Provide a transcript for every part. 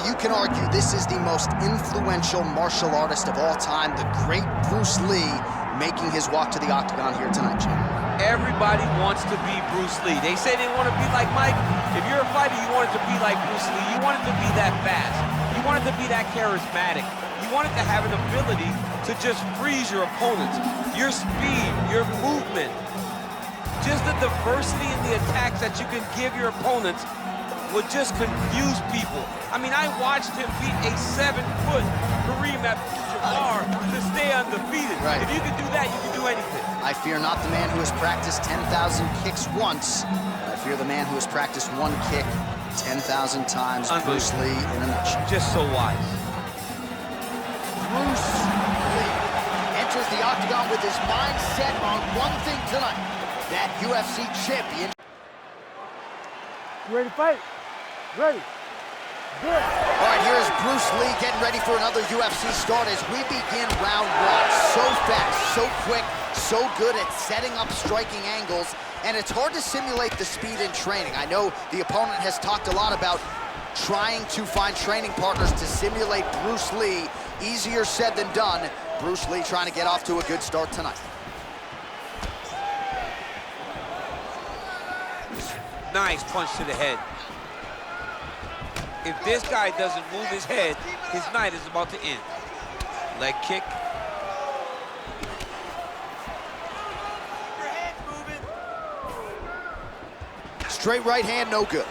you can argue this is the most influential martial artist of all time, the great Bruce Lee, making his walk to the octagon here tonight, Jim. Everybody wants to be Bruce Lee. They say they want to be like Mike. If you're a fighter, you want it to be like Bruce Lee. You want it to be that fast. You want it to be that charismatic. You want it to have an ability to just freeze your opponents. Your speed, your movement, just the diversity in the attacks that you can give your opponents would just confuse people. I mean, I watched him beat a 7-foot Kareem Abdul-Jabbar to stay undefeated. Right. If you can do that, you can do anything. I fear not the man who has practiced 10,000 kicks once. I fear the man who has practiced one kick 10,000 times. Bruce Lee in a nutshell. Just so wise. Bruce Lee enters the octagon with his mind set on one thing tonight, that UFC champion. You ready to fight? Ready. Good. All right, here's Bruce Lee getting ready for another UFC start as we begin round one. So fast, so quick, so good at setting up striking angles, and it's hard to simulate the speed in training. I know the opponent has talked a lot about trying to find training partners to simulate Bruce Lee. Easier said than done. Bruce Lee trying to get off to a good start tonight. Nice punch to the head. If this guy doesn't move his head, his night is about to end. Leg kick. Straight right hand, no good.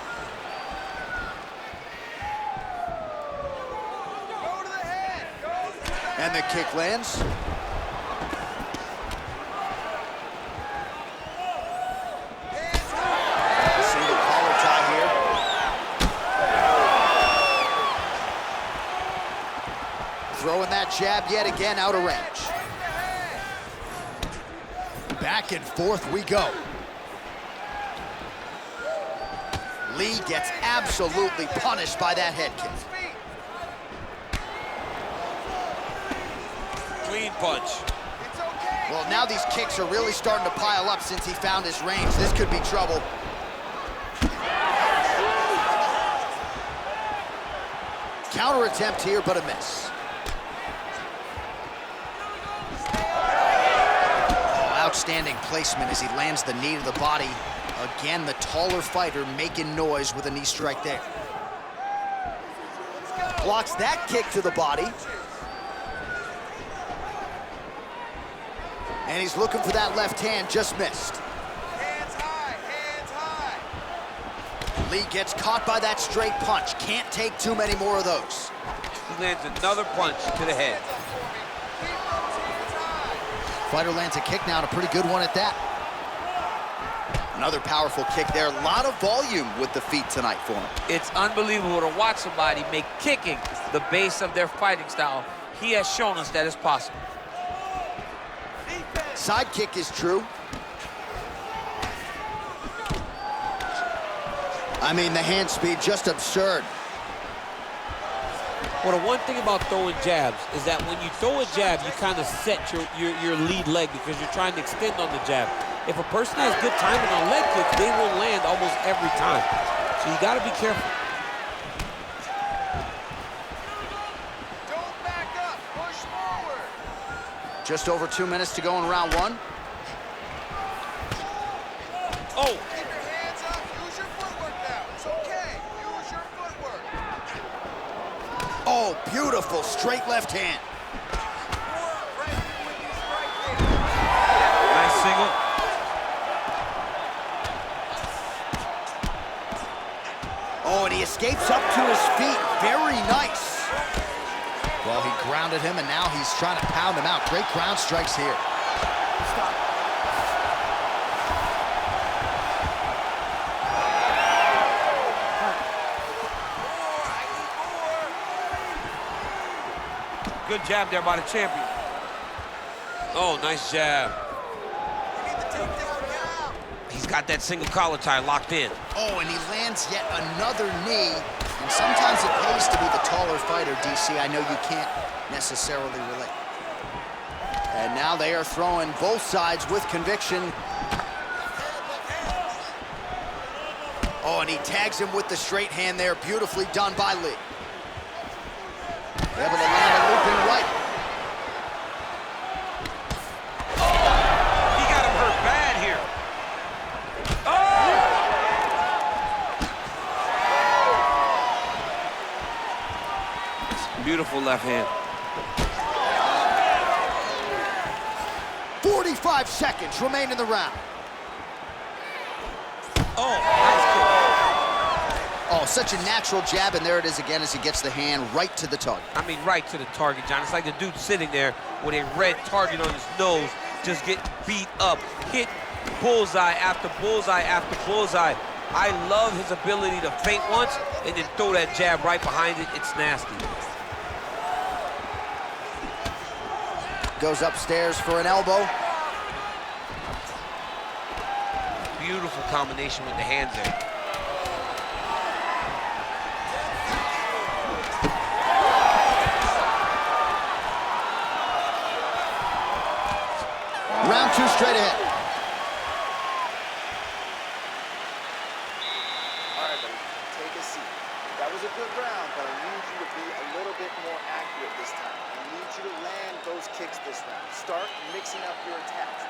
And the kick lands. Single collar tie here. Throwing that jab yet again out of range. Back and forth we go. Lee gets absolutely punished by that head kick. Clean punch. Well, now these kicks are really starting to pile up since he found his range. This could be trouble. Counter attempt here, but a miss. Oh, outstanding placement as he lands the knee to the body. Again, the taller fighter making noise with a knee strike there. Blocks that kick to the body. And he's looking for that left hand, just missed. Hands high, hands high. Lee gets caught by that straight punch. Can't take too many more of those. He lands another punch to the head. Keep those hands high. Fighter lands a kick now, and a pretty good one at that. Another powerful kick there. A lot of volume with the feet tonight for him. It's unbelievable to watch somebody make kicking the base of their fighting style. He has shown us that it's possible. Side kick is true. I mean, the hand speed, just absurd. Well, the one thing about throwing jabs is that when you throw a jab, you kind of set your lead leg because you're trying to extend on the jab. If a person has good timing on leg kicks, they will land almost every time. So you got to be careful. Don't back up, push forward. Just over 2 minutes to go in round one. Oh, Keep your hands up, use your footwork now. It's okay, use your footwork. Oh, beautiful straight left hand. nice single. Oh, and he escapes up to his feet. Very nice. Well, he grounded him, and now he's trying to pound him out. Great ground strikes here. Stop. Good jab there by the champion. Oh, nice jab. You need the takedown now. He's got that single collar tie locked in. Oh, and he lands yet another knee. And sometimes it pays to be the taller fighter, DC. I know you can't necessarily relate. And now they are throwing both sides with conviction. Oh, and he tags him with the straight hand there. Beautifully done by Lee. Able to land a looping right. He got him hurt bad here. Oh! Beautiful left hand. 45 seconds remain in the round. Oh, nice kick. Oh, such a natural jab, and there it is again as he gets the hand right to the target. I mean, right to the target, John. It's like the dude sitting there with a red target on his nose, just getting beat up, hit bullseye after bullseye after bullseye. I love his ability to feint once and then throw that jab right behind it. It's nasty. Goes upstairs for an elbow. Beautiful combination with the hands there. Round 2 straight ahead. All right, buddy, take a seat. That was a good round, but I need you to be a little bit more accurate this time. I need you to land those kicks this round. Start mixing up your attacks.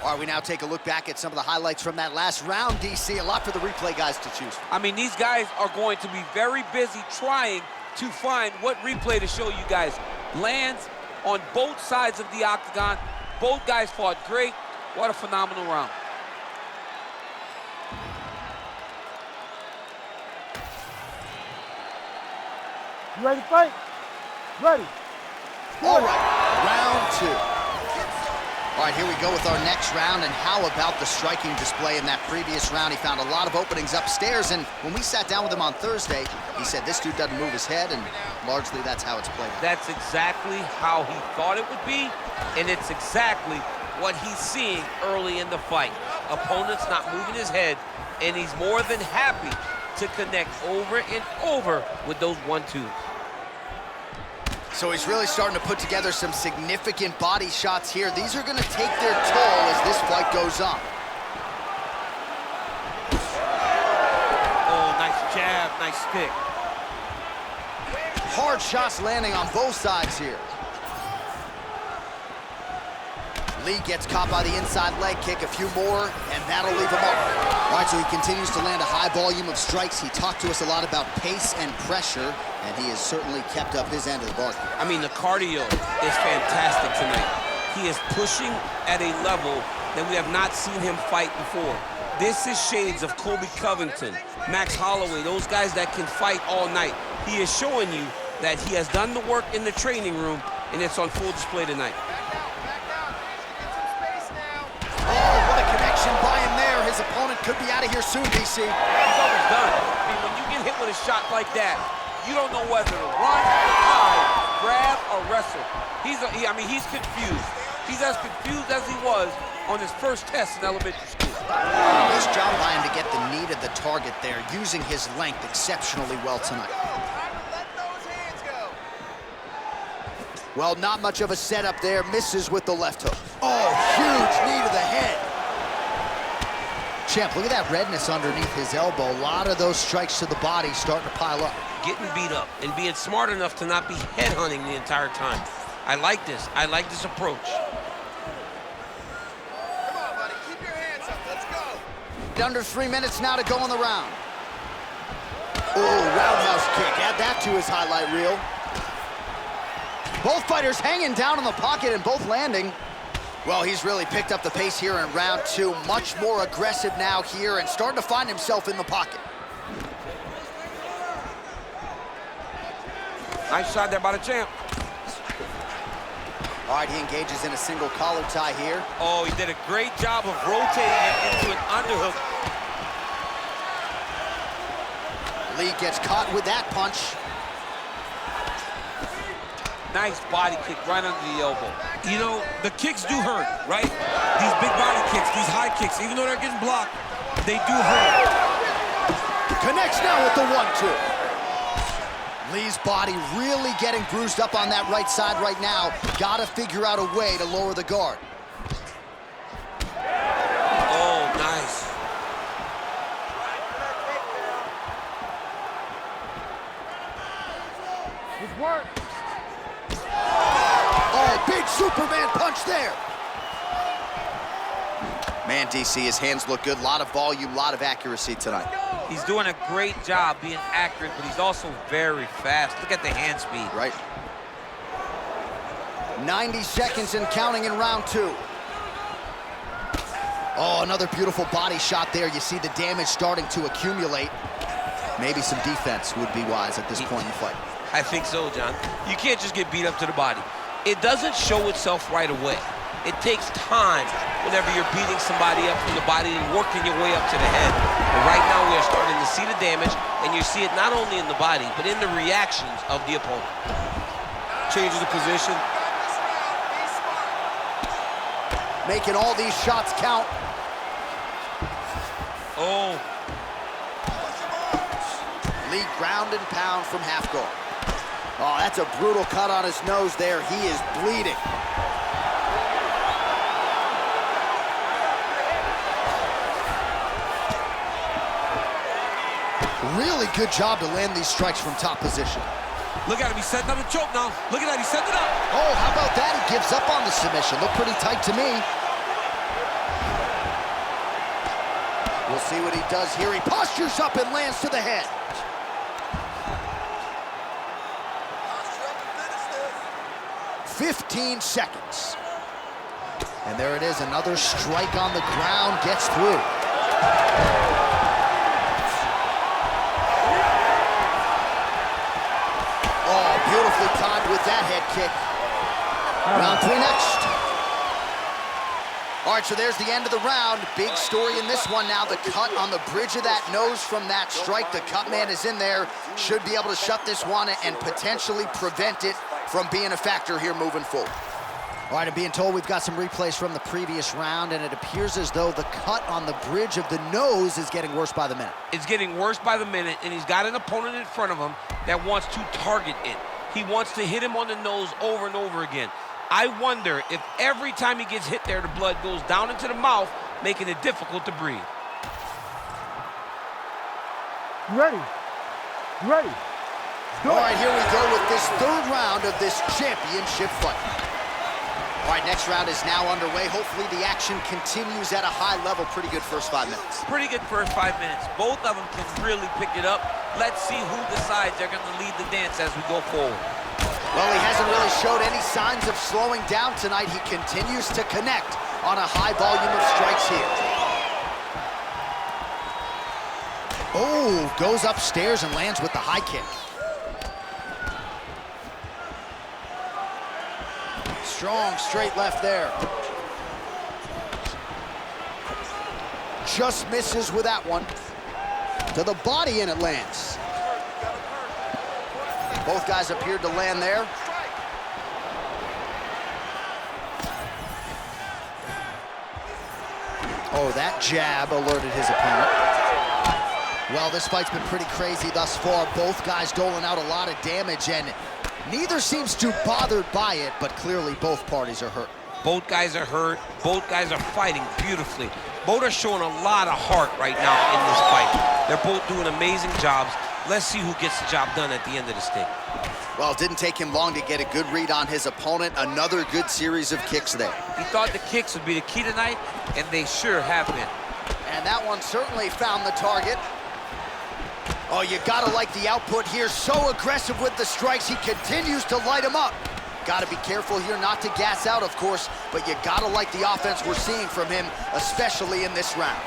All right, we now take a look back at some of the highlights from that last round, DC. A lot for the replay guys to choose from. I mean, these guys are going to be very busy trying to find what replay to show you guys. Lands on both sides of the octagon. Both guys fought great. What a phenomenal round. You ready to fight? Ready. All right, round 2. All right, here we go with our next round, and how about the striking display in that previous round? He found a lot of openings upstairs, and when we sat down with him on Thursday, he said this dude doesn't move his head, and largely that's how it's played out. That's exactly how he thought it would be, and it's exactly what he's seeing early in the fight. Opponent's not moving his head, and he's more than happy to connect over and over with those 1-2s. So he's really starting to put together some significant body shots here. These are going to take their toll as this fight goes on. Oh, nice jab, nice stick. Hard shots landing on both sides here. Lí gets caught by the inside leg kick, a few more, and that'll leave him up. All right, so he continues to land a high volume of strikes. He talked to us a lot about pace and pressure, and he has certainly kept up his end of the bargain. I mean, the cardio is fantastic tonight. He is pushing at a level that we have not seen him fight before. This is shades of Colby Covington, Max Holloway, those guys that can fight all night. He is showing you that he has done the work in the training room, and it's on full display tonight. Oh, what a connection by him there. His opponent could be out of here soon, DC. He's almost done. I mean, when you get hit with a shot like that, you don't know whether to run, hide, grab, or wrestle. He's confused. He's as confused as he was on his first test in elementary school. Nice job by him to get the knee to the target there, using his length exceptionally well tonight. Let those hands go. Well, not much of a setup there. Misses with the left hook. Oh, huge knee to the head. Champ, look at that redness underneath his elbow. A lot of those strikes to the body starting to pile up. Getting beat up and being smart enough to not be headhunting the entire time. I like this. I like this approach. Come on, buddy. Keep your hands up. Let's go. Under 3 minutes now to go in the round. Oh, roundhouse kick. Add that to his highlight reel. Both fighters hanging down in the pocket and both landing. Well, he's really picked up the pace here in round 2. Much more aggressive now here and starting to find himself in the pocket. Nice shot there by the champ. All right, he engages in a single collar tie here. Oh, he did a great job of rotating it into an underhook. Lí gets caught with that punch. Nice body kick right under the elbow. You know, the kicks do hurt, right? These big body kicks, these high kicks, even though they're getting blocked, they do hurt. Connects now with the 1-2. Lí's body really getting bruised up on that right side right now. Gotta figure out a way to lower the guard. Oh, nice. Let's Work. Oh, big Superman punch there. Man, DC, his hands look good. A lot of volume, a lot of accuracy tonight. He's doing a great job being accurate, but he's also very fast. Look at the hand speed. Right. 90 seconds and counting in round 2. Oh, another beautiful body shot there. You see the damage starting to accumulate. Maybe some defense would be wise at this point in the fight. I think so, John. You can't just get beat up to the body. It doesn't show itself right away. It takes time whenever you're beating somebody up from the body and working your way up to the head. But right now we are starting to see the damage, and you see it not only in the body, but in the reactions of the opponent. Changes the position. Making all these shots count. Oh. Lí ground and pound from half guard. Oh, that's a brutal cut on his nose there. He is bleeding. Really good job to land these strikes from top position. Look at him, he's setting up a choke now. Look at that, he's setting it up. Oh, how about that? He gives up on the submission. Looked pretty tight to me. We'll see what he does here. He postures up and lands to the head. "15 seconds. And there it is, another strike on the ground, gets through. Oh, beautifully timed with that head kick. Round 3 next. All right, so there's the end of the round. Big story in this one now. The cut on the bridge of that nose from that strike. The cut man is in there. Should be able to shut this one and potentially prevent it from being a factor here moving forward. All right, I'm being told we've got some replays from the previous round, and it appears as though the cut on the bridge of the nose is getting worse by the minute. It's getting worse by the minute, and he's got an opponent in front of him that wants to target it. He wants to hit him on the nose over and over again. I wonder if every time he gets hit there, the blood goes down into the mouth, making it difficult to breathe. You ready? You ready? All right, here we go with this 3rd round of this championship fight. All right, next round is now underway. Hopefully the action continues at a high level. Pretty good first 5 minutes. Pretty good first 5 minutes. Both of them can really pick it up. Let's see who decides they're going to lead the dance as we go forward. Well, he hasn't really showed any signs of slowing down tonight. He continues to connect on a high volume of strikes here. Oh, goes upstairs and lands with the high kick. Strong straight left there. Just misses with that one. To the body and it lands. Both guys appeared to land there. Oh, that jab alerted his opponent. Well, this fight's been pretty crazy thus far. Both guys doling out a lot of damage, and neither seems too bothered by it, but clearly both parties are hurt. Both guys are hurt. Both guys are fighting beautifully. Both are showing a lot of heart right now in this fight. They're both doing amazing jobs. Let's see who gets the job done at the end of the stick. Well, it didn't take him long to get a good read on his opponent. Another good series of kicks there. He thought the kicks would be the key tonight, and they sure have been. And that one certainly found the target. Oh, you gotta like the output here. So aggressive with the strikes. He continues to light him up. Gotta be careful here not to gas out, of course, but you gotta like the offense we're seeing from him, especially in this round.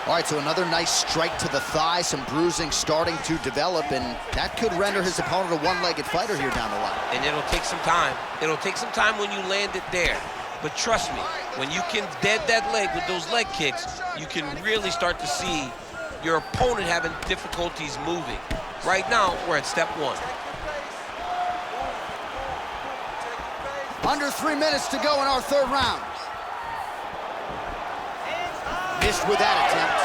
All right, so another nice strike to the thigh, some bruising starting to develop, and that could render his opponent a one-legged fighter here down the line. And it'll take some time. It'll take some time when you land it there. But trust me, when you can dead that leg with those leg kicks, you can really start to see your opponent having difficulties moving. Right now, we're at step 1. Under 3 minutes to go in our 3rd round. Missed with that attempt.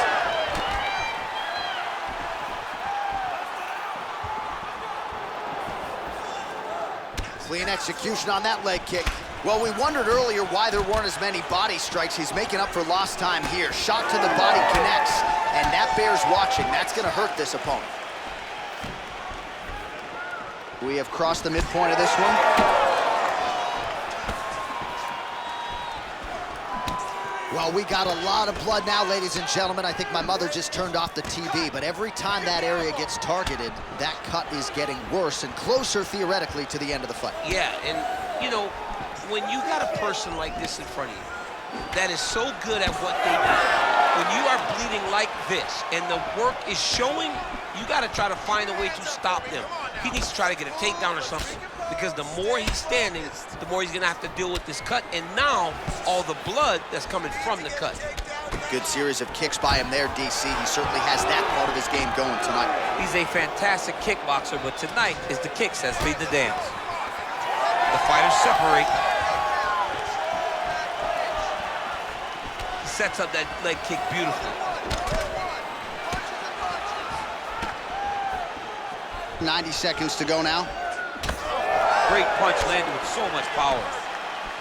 Clean execution on that leg kick. Well, we wondered earlier why there weren't as many body strikes. He's making up for lost time here. Shot to the body connects, and that bears watching. That's going to hurt this opponent. We have crossed the midpoint of this one. Well, we got a lot of blood now, ladies and gentlemen. I think my mother just turned off the TV, but every time that area gets targeted, that cut is getting worse and closer, theoretically, to the end of the fight. Yeah, and, you know, when you got a person like this in front of you that is so good at what they do, when you are bleeding like this and the work is showing, you got to try to find a way to stop them. He needs to try to get a takedown or something, because the more he's standing, the more he's going to have to deal with this cut, and now all the blood that's coming from the cut. Good series of kicks by him there, DC. He certainly has that part of his game going tonight. He's a fantastic kickboxer, but tonight is the kicks that lead the dance. The fighters separate. He sets up that leg kick beautifully. 90 seconds to go now. Great punch landed with so much power.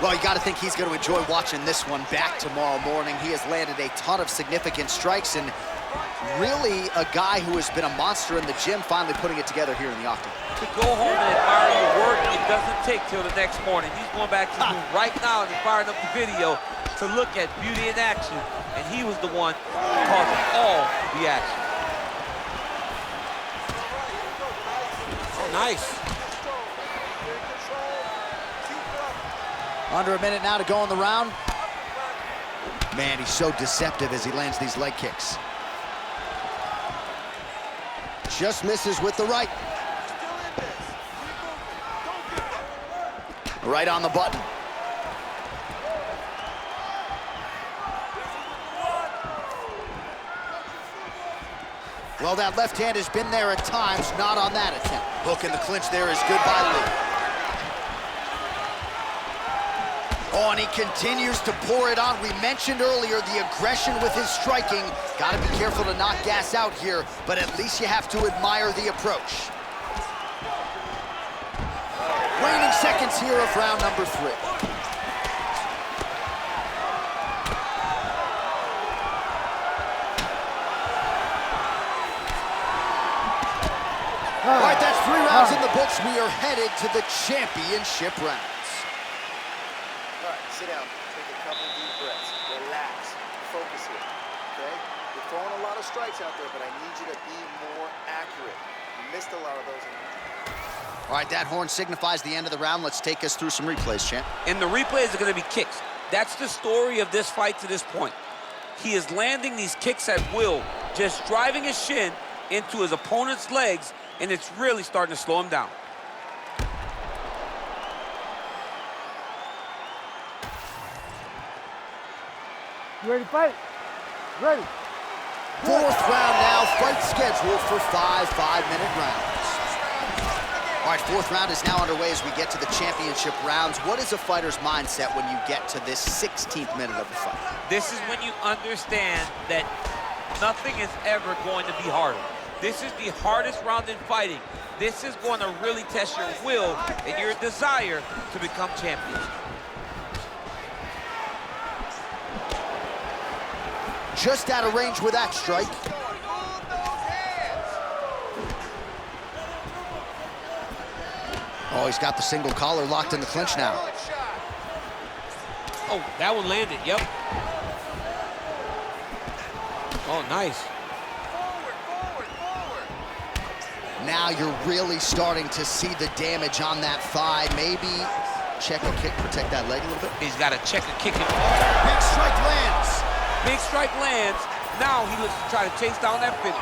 Well, you got to think he's going to enjoy watching this one back tomorrow morning. He has landed a ton of significant strikes, and really a guy who has been a monster in the gym, finally putting it together here in the octagon. To go home and admire your work, it doesn't take till the next morning. He's going back to the room right now and firing up the video to look at beauty in action, and he was the one causing all the action. Oh, nice. Under a minute now to go in the round. Man, he's so deceptive as he lands these leg kicks. Just misses with the right. Right on the button. Well, that left hand has been there at times, not on that attempt. Hook in the clinch there is good by Lí. Oh, and he continues to pour it on. We mentioned earlier the aggression with his striking. Got to be careful to not gas out here, but at least you have to admire the approach. Waning seconds here of round number 3. All right, that's 3 rounds in the books. We are headed to the championship rounds. All right, sit down. Take a couple deep breaths. Relax. Focus here, okay? You're throwing a lot of strikes out there, but I need you to be more accurate. You missed a lot of those. All right, that horn signifies the end of the round. Let's take us through some replays, champ. And the replays are going to be kicks. That's the story of this fight to this point. He is landing these kicks at will, just driving his shin into his opponent's legs, and it's really starting to slow him down. You ready to fight? Ready. 4th round now, fight scheduled for 5 5-minute rounds. All right, 4th round is now underway as we get to the championship rounds. What is a fighter's mindset when you get to this 16th minute of the fight? This is when you understand that nothing is ever going to be harder. This is the hardest round in fighting. This is going to really test your will and your desire to become champion. Just out of range with that strike. Oh, he's got the single collar locked in the clinch now. Oh, that one landed, yep. Oh, nice. Now you're really starting to see the damage on that thigh. Maybe check a kick, protect that leg a little bit. He's got to check a kick. Big strike lands. Big strike lands. Now he looks to try to chase down that finish.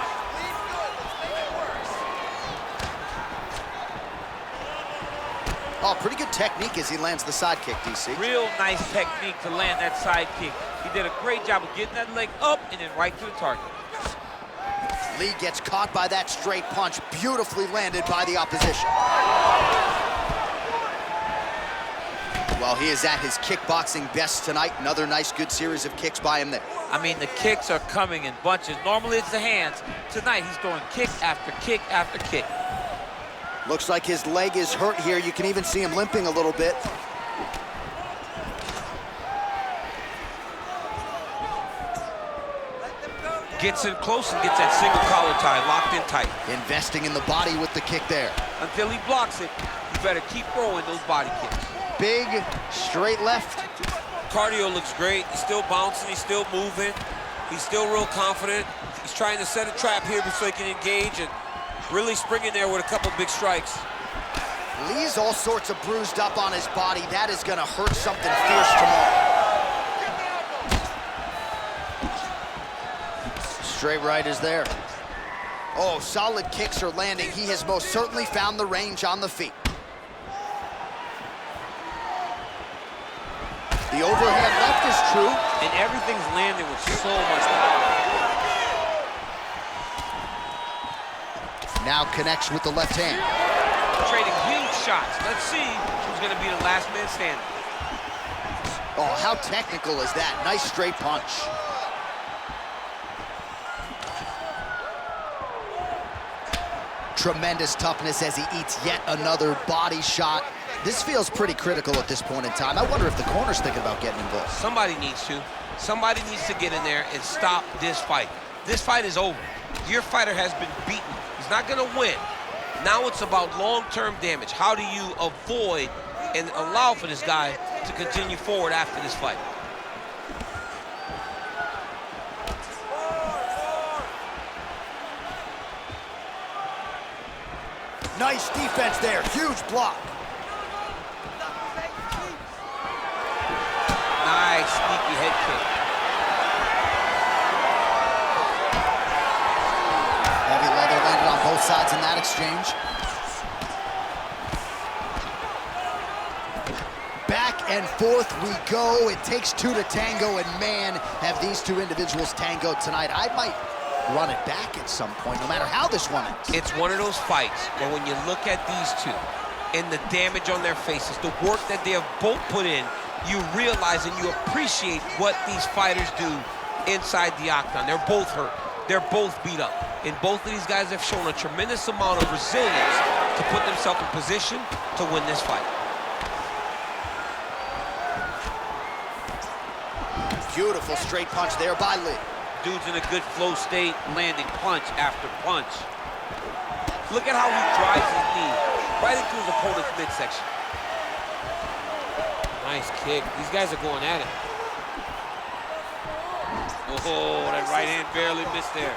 Oh, pretty good technique as he lands the side kick, DC. Real nice technique to land that side kick. He did a great job of getting that leg up and then right to the target. Lí gets caught by that straight punch, beautifully landed by the opposition. Well, he is at his kickboxing best tonight. Another nice, good series of kicks by him there. I mean, the kicks are coming in bunches. Normally it's the hands. Tonight he's throwing kick after kick after kick. Looks like his leg is hurt here. You can even see him limping a little bit. Gets in close and gets that single collar tie locked in tight. Investing in the body with the kick there. Until he blocks it, you better keep throwing those body kicks. Big, straight left. Cardio looks great. He's still bouncing, he's still moving. He's still real confident. He's trying to set a trap here so he can engage and really spring in there with a couple big strikes. Lee's all sorts of bruised up on his body. That is gonna hurt something fierce tomorrow. Straight right is there. Oh, solid kicks are landing. He has most certainly found the range on the feet. The overhand left is true. And everything's landing with so much power. Now connects with the left hand. Trading huge shots. Let's see who's gonna be the last man standing. Oh, how technical is that? Nice straight punch. Tremendous toughness as he eats yet another body shot. This feels pretty critical at this point in time. I wonder if the corner's thinking about getting involved. Somebody needs to. Somebody needs to get in there and stop this fight. This fight is over. Your fighter has been beaten. He's not gonna win. Now it's about long-term damage. How do you avoid and allow for this guy to continue forward after this fight? Nice defense there, huge block. Nice, sneaky head kick. Heavy leather landed on both sides in that exchange. Back and forth we go. It takes two to tango, and man, have these two individuals tangoed tonight. I might run it back at some point, no matter how this one ends. It's one of those fights where when you look at these two and the damage on their faces, the work that they have both put in, you realize and you appreciate what these fighters do inside the octagon. They're both hurt. They're both beat up. And both of these guys have shown a tremendous amount of resilience to put themselves in position to win this fight. Beautiful straight punch there by Lee. Dude's in a good flow state, landing punch after punch. Look at how he drives his knee right into his opponent's midsection. Nice kick. These guys are going at it. Oh, that right hand barely missed there.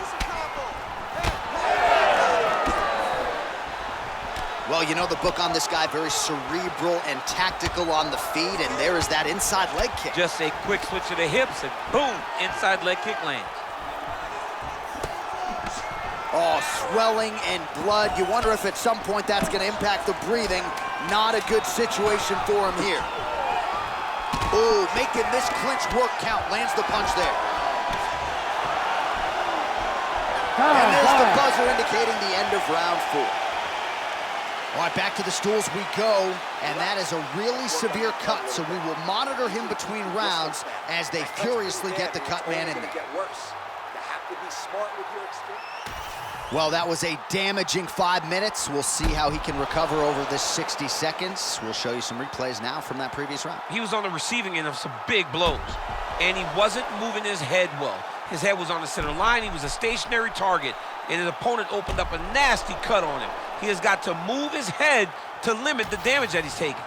Well, you know the book on this guy, very cerebral and tactical on the feet, and there is that inside leg kick. Just a quick switch of the hips and boom, inside leg kick lands. Oh, swelling and blood. You wonder if at some point that's going to impact the breathing. Not a good situation for him here. Ooh, making this clinch work count. Lands the punch there. And there's the buzzer indicating the end of round 4. All right, back to the stools we go, and that is a really severe cut, so we will monitor him between rounds as they furiously get the cut man in there. Well, that was a damaging 5 minutes. We'll see how he can recover over this 60 seconds. We'll show you some replays now from that previous round. He was on the receiving end of some big blows, and he wasn't moving his head well. His head was on the center line. He was a stationary target, and his opponent opened up a nasty cut on him. He has got to move his head to limit the damage that he's taking.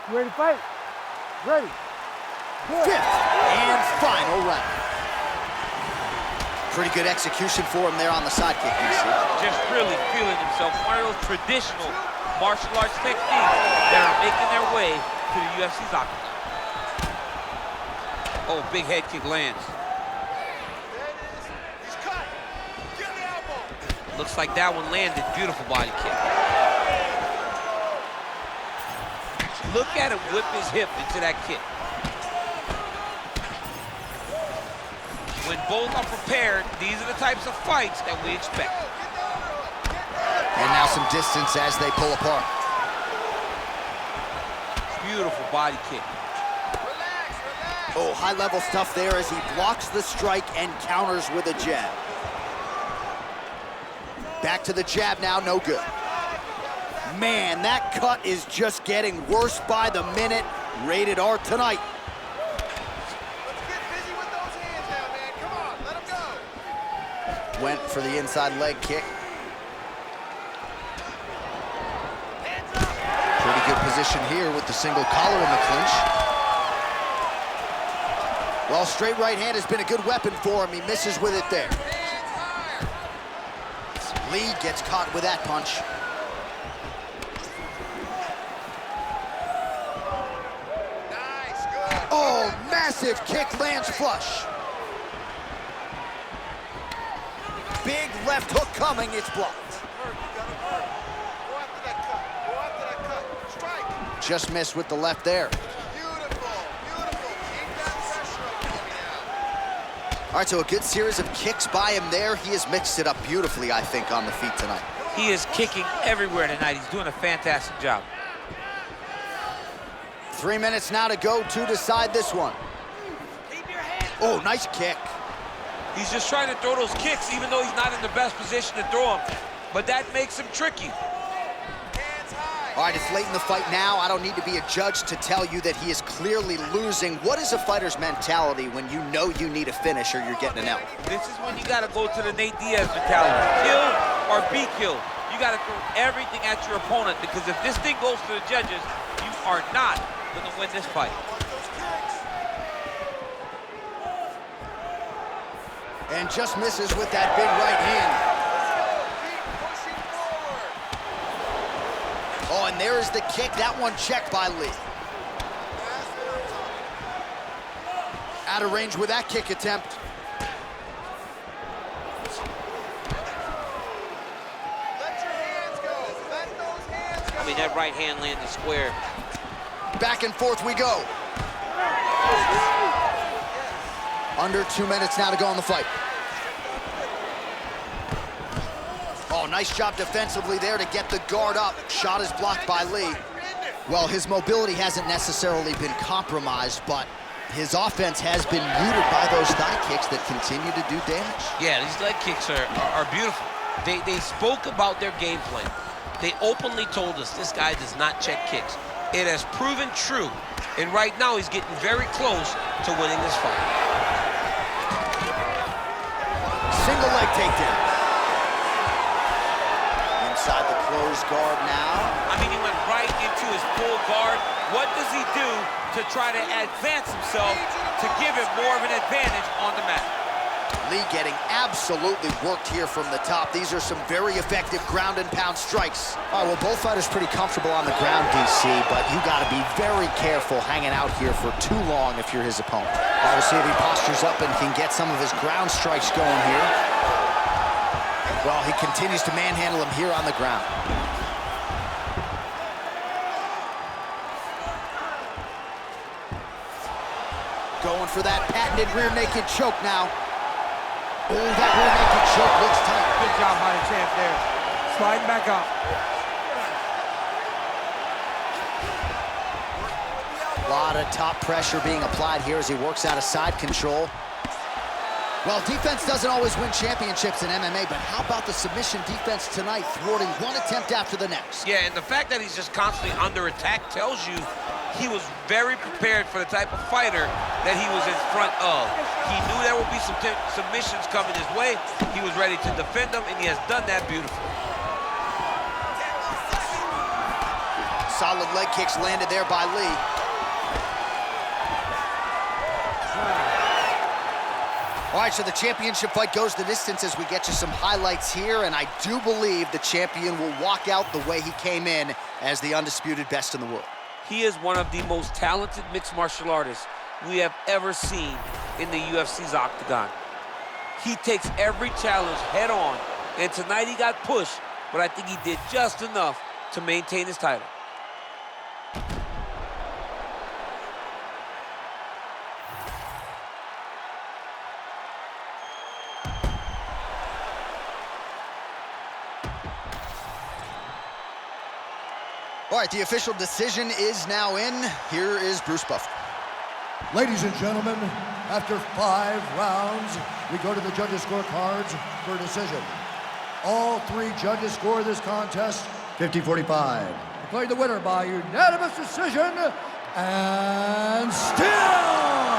You ready to fight? Ready. Good. 5th and final round. Pretty good execution for him there on the side kick, you see. Just really feeling himself. One of those traditional martial arts techniques that are making their way to the UFC's octagon. Oh, big head kick lands. Looks like that one landed. Beautiful body kick. Look at him whip his hip into that kick. When both are prepared, these are the types of fights that we expect. And now some distance as they pull apart. Beautiful body kick. Oh, high-level stuff there as he blocks the strike and counters with a jab. Back to the jab now, no good. Man, that cut is just getting worse by the minute. Rated R tonight. Let's get busy with those hands now, man. Come on, let them go. went for the inside leg kick. Pretty good position here with the single collar in the clinch. Well, straight right hand has been a good weapon for him. He misses with it there. Lee gets caught with that punch. Nice, good. Oh, massive kick lands flush. Big left hook coming, it's blocked. Just missed with the left there. Beautiful, beautiful. Keep that pressure up coming out. All right, so a good series of kicks by him there. He has mixed it up beautifully, I think, on the feet tonight. He is kicking everywhere tonight. He's doing a fantastic job. 3 minutes now to go to decide this one. Oh, nice kick. He's just trying to throw those kicks, even though he's not in the best position to throw them. But that makes him tricky. All right, it's late in the fight now. I don't need to be a judge to tell you that he is clearly losing. What is a fighter's mentality when you know you need a finish or you're getting an L? This is when you got to go to the Nate Diaz mentality. Kill or be killed. You got to throw everything at your opponent, because if this thing goes to the judges, you are not going to win this fight. And just misses with that big right hand. Oh, and there is the kick. That one checked by Lee. Out of range with that kick attempt. Let your hands go. Let those hands go. I mean, that right hand landed square. Back and forth we go. Under 2 minutes now to go in the fight. Oh, nice job defensively there to get the guard up. Shot is blocked by Lee. Well, his mobility hasn't necessarily been compromised, but his offense has been muted by those thigh kicks that continue to do damage. Yeah, these leg kicks are beautiful. They spoke about their game plan. They openly told us this guy does not check kicks. It has proven true, and right now he's getting very close to winning this fight. Single leg takedown. Inside the closed guard now. I mean, he went right into his full guard. What does he do to try to advance himself to give him more of an advantage on the mat? Lee getting absolutely worked here from the top. These are some very effective ground and pound strikes. All right, well, both fighters pretty comfortable on the ground, DC, but you got to be very careful hanging out here for too long if you're his opponent. We'll see if he postures up and can get some of his ground strikes going here. Well, he continues to manhandle him here on the ground. Going for that patented rear naked choke now. Oh, that rear naked choke looks tight. Good job by the champ there. Sliding back up. A lot of top pressure being applied here as he works out of side control. Well, defense doesn't always win championships in MMA, but how about the submission defense tonight, thwarting one attempt after the next? Yeah, and the fact that he's just constantly under attack tells you he was very prepared for the type of fighter that he was in front of. He knew there would be some submissions coming his way. He was ready to defend them, and he has done that beautifully. Solid leg kicks landed there by Lee. All right, so the championship fight goes the distance as we get you some highlights here, and I do believe the champion will walk out the way he came in as the undisputed best in the world. He is one of the most talented mixed martial artists we have ever seen in the UFC's octagon. He takes every challenge head on, and tonight he got pushed, but I think he did just enough to maintain his title. All right, the official decision is now in. Here is Bruce Buffer. Ladies and gentlemen, after 5 rounds, we go to the judges' scorecards for a decision. All 3 judges score this contest 50-45. Declared the winner by unanimous decision, and still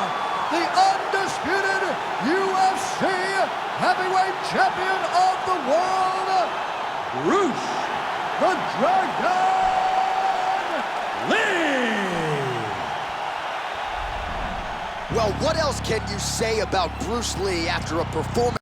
the undisputed UFC heavyweight champion of the world, Bruce the Dragon Lee. Well, what else can you say about Bruce Lee after a performance